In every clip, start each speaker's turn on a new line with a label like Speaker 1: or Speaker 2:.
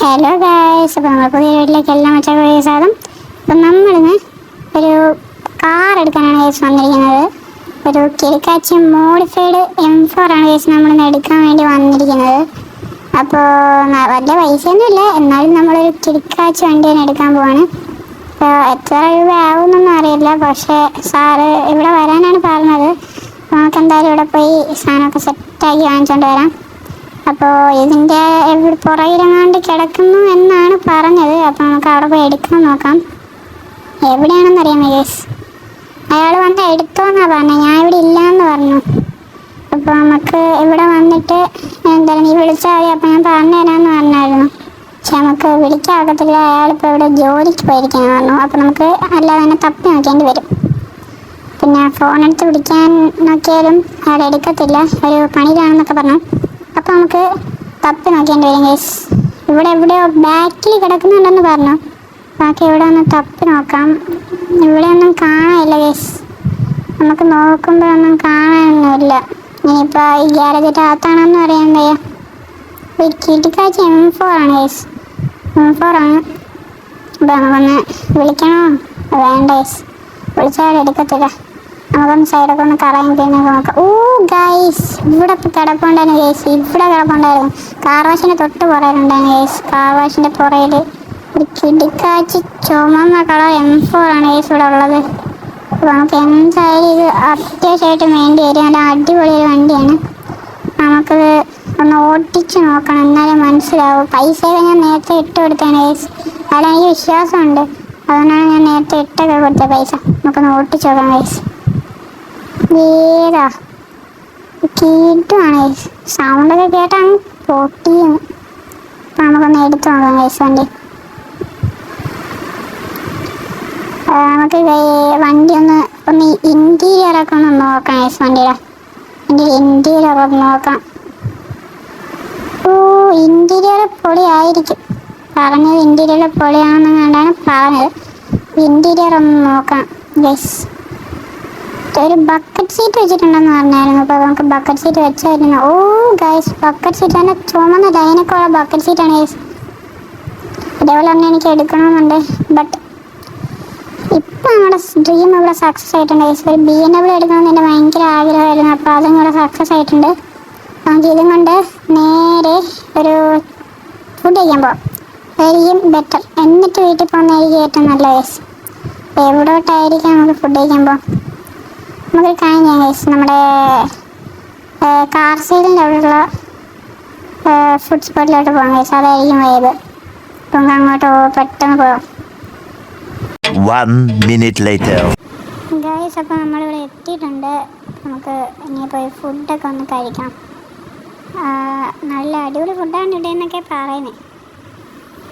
Speaker 1: Hello guys, അപ്പോൾ നമ്മൾ പുതിയ വീട്ടിലേക്ക് എല്ലാം വെച്ചാൽ സാധനം. അപ്പം നമ്മളിന്ന് ഒരു കാർ എടുക്കാനാണ് ഗൈസ് വന്നിരിക്കുന്നത്. ഒരു കിടക്കാച്ചി മോഡിഫൈഡ് M4 ആണ് ഗൈസ് നമ്മളിന്ന് എടുക്കാൻ വേണ്ടി വന്നിരിക്കുന്നത്. അപ്പോൾ വലിയ പൈസയൊന്നുമില്ല, എന്നാലും നമ്മളൊരു കിടക്കാച്ചി വണ്ടി തന്നെ എടുക്കാൻ പോവാണ്. അപ്പോൾ എത്ര രൂപ ആവുമെന്നൊന്നും അറിയില്ല, പക്ഷേ സാറ് ഇവിടെ വരാനാണ് പറഞ്ഞത്. നമുക്ക് എന്തായാലും ഇവിടെ പോയി സാധനമൊക്കെ സെറ്റാക്കി വാങ്ങിച്ചുകൊണ്ട് വരാം. അപ്പോൾ ഇതിൻ്റെ പുറകിലെങ്ങാണ്ട് കിടക്കുന്നു എന്നാണ് പറഞ്ഞത്. അപ്പോൾ നമുക്ക് അവിടെ പോയി എടുക്കാൻ നോക്കാം. എവിടെയാണെന്നറിയാമോ ഗൈസ്? അയാൾ വന്ന് എടുത്തോന്നാണ് പറഞ്ഞത്, ഞാൻ ഇവിടെ ഇല്ലയെന്ന് പറഞ്ഞു. അപ്പോൾ നമുക്ക് ഇവിടെ വന്നിട്ട് എന്താണ് നീ വിളിച്ചാൽ മതി, അപ്പോൾ ഞാൻ പറഞ്ഞു തരാമെന്ന് പറഞ്ഞായിരുന്നു. പക്ഷെ നമുക്ക് വിളിക്കാകത്തില്ല, അയാളിപ്പോൾ ഇവിടെ ജോലിക്ക് പോയിരിക്കാന്ന് പറഞ്ഞു. അപ്പോൾ നമുക്ക് അല്ലാതെ തന്നെ തപ്പി നോക്കേണ്ടി വരും. പിന്നെ ഫോൺ എടുത്ത് വിളിക്കാൻ നോക്കിയാലും അയാൾ എടുക്കത്തില്ല, ഒരു പണിയിലാണെന്നൊക്കെ പറഞ്ഞു. അപ്പോൾ നമുക്ക് തപ്പി നോക്കേണ്ടി വരും ഗൈസ്. ഇവിടെ എവിടെയോ ബാക്കിൽ കിടക്കുന്നുണ്ടെന്ന് പറഞ്ഞു. ബാക്കി ഇവിടെ ഒന്ന് തപ്പി നോക്കാം. ഇവിടെയൊന്നും കാണാനില്ല ഗൈസ്, നമുക്ക് നോക്കുമ്പോഴൊന്നും കാണാനൊന്നുമില്ല. ഇനിയിപ്പോൾ ഈ ഗ്യാരേജിൻ്റെ അകത്താണെന്ന് അറിയാൻ വയ്യ. ഒരു കിടക്കാച്ചി M4 ആണ് ഗൈസ്, M4 ആണ്. അപ്പോൾ നമുക്കൊന്ന് വിളിക്കണോ? വേണ്ട ഗൈസ്, വിളിച്ചാൽ എടുക്കത്തില്ല. നമുക്കൊന്ന് സൈഡൊക്കെ ഒന്ന് കറങ്ങി കഴിഞ്ഞാൽ നോക്കാം. ഓ ഗൈസ്, ഇവിടെ കിടപ്പുണ്ടായിരുന്നു ഗൈസ്, ഇവിടെ കിടപ്പുണ്ടായിരുന്നു. കാർ വാഷിൻ്റെ തൊട്ട് പുറയിലുണ്ടായിരുന്നു ഗൈസ്. കാർ വാഷിൻ്റെ പുറയിൽ ഒരു കിടക്കാച്ചി ചുമന്ന കളർ M4 ആണ് ഗൈസ് ഇവിടെ ഉള്ളത്. അപ്പോൾ നമുക്ക് എന്തായാലും ഇത് അത്യാവശ്യമായിട്ട് വേണ്ടി വരും. നല്ല അടിപൊളി ഒരു വണ്ടിയാണ്. നമുക്കത് ഒന്ന് ഓടിച്ച് നോക്കണം, എന്നാലും മനസ്സിലാവും. പൈസയൊക്കെ ഞാൻ നേരത്തെ ഇട്ട് കൊടുത്താണ് ഗൈസ്, അതിലെനിക്ക് വിശ്വാസമുണ്ട്. അതുകൊണ്ടാണ് ഞാൻ നേരത്തെ ഇട്ടൊക്കെ കൊടുത്ത പൈസ. നമുക്കൊന്ന് ഓടിച്ച് നോക്കാം ഗൈസ്. വേദാ കീട്ടുമാണ് ഗൈസ്, സൗണ്ടൊക്കെ കേട്ടാണ് പൊട്ടിയെന്ന്. അപ്പം നമുക്കൊന്ന് എടുത്ത് നോക്കാം ഗൈസ് വണ്ടി. നമുക്ക് വണ്ടി ഒന്ന് ഇൻറ്റീരിയറൊക്കെ ഒന്ന് നോക്കാം ഗൈസ്. വണ്ടിയുടെ ഇൻറ്റീരിയർ ഒന്ന് നോക്കാം. ഓ, ഇൻറ്റീരിയർ പൊളിയായിരിക്കും പറഞ്ഞത്. ഇൻറ്റീരിയർ പൊളിയാണെന്ന് കണ്ടാണ് പറഞ്ഞത്. ഇൻറ്റീരിയർ ഒന്ന് നോക്കാം ഗൈസ്. ഒരു ബക്കറ്റ് സീറ്റ് വെച്ചിട്ടുണ്ടെന്ന് പറഞ്ഞായിരുന്നു. അപ്പോൾ നമുക്ക് ബക്കറ്റ് സീറ്റ് വെച്ചായിരുന്നു. ഓ ഗൈസ്, ബക്കറ്റ് സീറ്റ് തന്നെ ചുമന്ന ലൈനൊക്കെ ഉള്ള ബക്കറ്റ് സീറ്റാണ് ഗൈസ്. ഇതേപോലെ തന്നെ എനിക്ക് എടുക്കണമെന്നുണ്ട്, ബട്ട് ഇപ്പം നമ്മുടെ ഡ്രീം ഇവിടെ സക്സസ് ആയിട്ടുണ്ട് ഗൈസ്. ഒരു BMW എടുക്കണമെന്ന് എൻ്റെ ഭയങ്കര ആഗ്രഹമായിരുന്നു. അപ്പോൾ അതും കൂടെ സക്സസ് ആയിട്ടുണ്ട്. നമുക്ക് ഇതും കൊണ്ട് നേരെ ഒരു ഫുഡ് കഴിക്കാൻ പോകാം, ആയിരിക്കും ബെറ്റർ. എന്നിട്ട് വീട്ടിൽ പോകുന്നതായിരിക്കും ഏറ്റവും നല്ല ഗൈസ്. എവിടോട്ടായിരിക്കും നമുക്ക് ഫുഡ് കഴിക്കാൻ പോകാം? നമുക്കൊരു കാര്യം ചെയ്യാം ഗൈസ്, നമ്മുടെ കാർ സൈഡിൻ്റെ അവിടെയുള്ള ഫുഡ് സ്പോട്ടിലോട്ട് പോകാം ഗൈസ്. അതായിരിക്കും വൈബ്. അപ്പം നമുക്ക് അങ്ങോട്ട് പെട്ടെന്ന് പോകാം.
Speaker 2: 1 minute later.
Speaker 1: ഗൈസ്, അപ്പോൾ നമ്മളിവിടെ എത്തിയിട്ടുണ്ട്. നമുക്ക് ഇനി പോയി ഫുഡൊക്കെ ഒന്ന് കഴിക്കാം. നല്ല അടിപൊളി ഫുഡാണ് ഇവിടെ എന്നൊക്കെ പറയുന്നത്.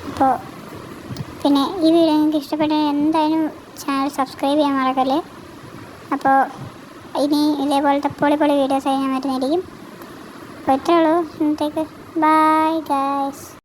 Speaker 1: അപ്പോൾ പിന്നെ ഈ വീഡിയോ നിങ്ങൾക്ക് ഇഷ്ടപ്പെട്ടാൽ എന്തായാലും ചാനൽ സബ്സ്ക്രൈബ് ചെയ്യാൻ മറക്കല്ലേ. അപ്പോൾ ഇനി ഇതേപോലത്തെ പൊളി വീഡിയോസ് ചെയ്യാൻ പറ്റുന്നതായിരിക്കും. അപ്പോൾ ഇത്രയേ ഉള്ളൂ ഇന്നത്തേക്ക്. Bye guys.